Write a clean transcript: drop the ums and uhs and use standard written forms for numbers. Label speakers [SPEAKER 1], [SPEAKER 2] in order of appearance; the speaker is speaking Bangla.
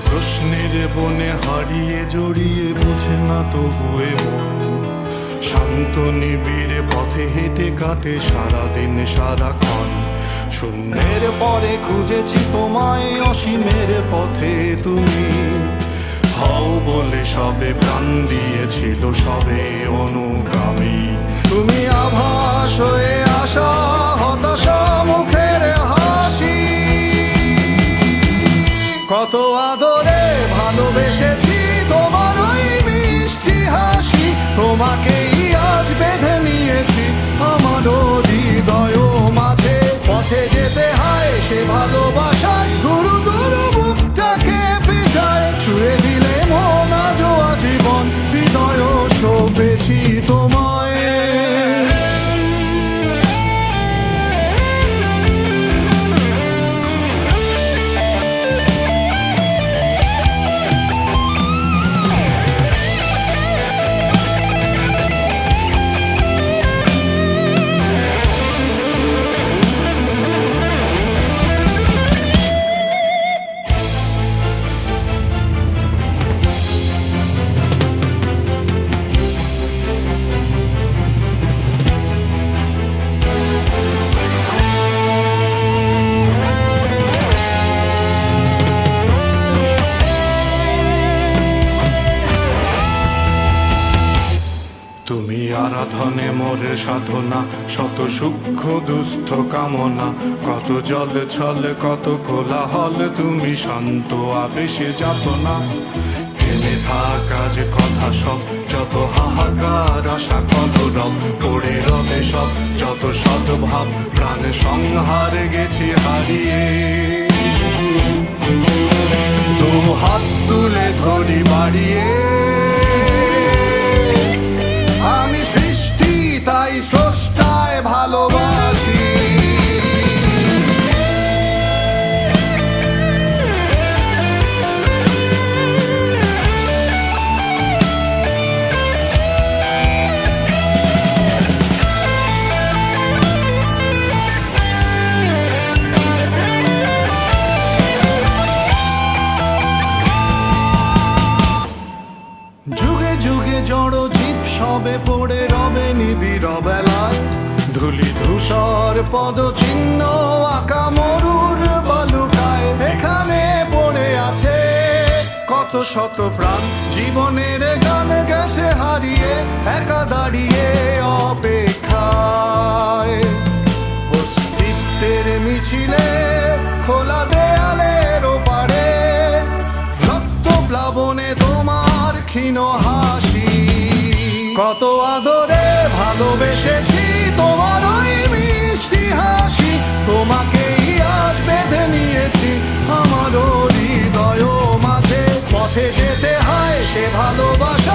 [SPEAKER 1] প্রশ্নের বনে হারিয়ে জড়িয়ে বুঝে না তবুয়ে মন শান্ত নিবিড়ে পথে হেঁটে কাটে সারাদিন সারাক্ষণ। শূন্যের পরে খুঁজেছি তোমায়, অসীমের পথে তুমি হও বলে সবে প্রাণ দিয়েছিল, সবে অনুগামী। তুমি আভাস হয়ে আসা, হতাশা মুখের হাসি, কত আদরে ভালোবেসেছি তোমার ওই মিষ্টি হাসি। তোমাকেই আজ বেঁধে নিয়েছি আমার হৃদয় মাঝে, পথে যেতে হয় সে ভালোবাসায় গুরু গুরু বুকটাকে পেঁচায়। ছুঁয়ে দিলে মন আজও আজীবন হৃদয় সপেছি তোমায়। তুমি আরাধনে মোরে সাধনা, শত সূক্ষ্ম দুস্থ কামনা, কত জল ছল কত কোলাহল, তুমি শান্ত আবেশে যাতনা। থেমে থাকা যে কথা সব, যত হাহাকার আশা কলরব, পড়ে রবে সব যত সদ্ভাব, প্রাণ সংহার গেছি হারিয়ে। দু হাত তুলে ধরি বাড়িয়ে, আমি সৃষ্টি তাই স্রষ্টায় ভালোবাসি। যুগে যুগে জড় জীব সবে পড়ে রবে নিবিড় বেলায়, ধুলি ধূসর পদ চিহ্ন আঁকা মরুর বালুকায়। এখানে পড়ে আছে কত শত প্রাণ, জীবনের গান গেছে হারিয়ে, একা দাঁড়িয়ে অপেক্ষায়। অস্তিত্বের মিছিলে খোলা দেয়ালের ওপারে, রক্ত প্লাবনে তোমার ক্ষীণ হাসি, কত আদরে ভালোবেসেছি তোমার ওই মিষ্টি হাসি। তোমাকেই আজ বেঁধে নিয়েছি আমার হৃদয় মাঝে, পথে যেতে হয় সে ভালোবাসা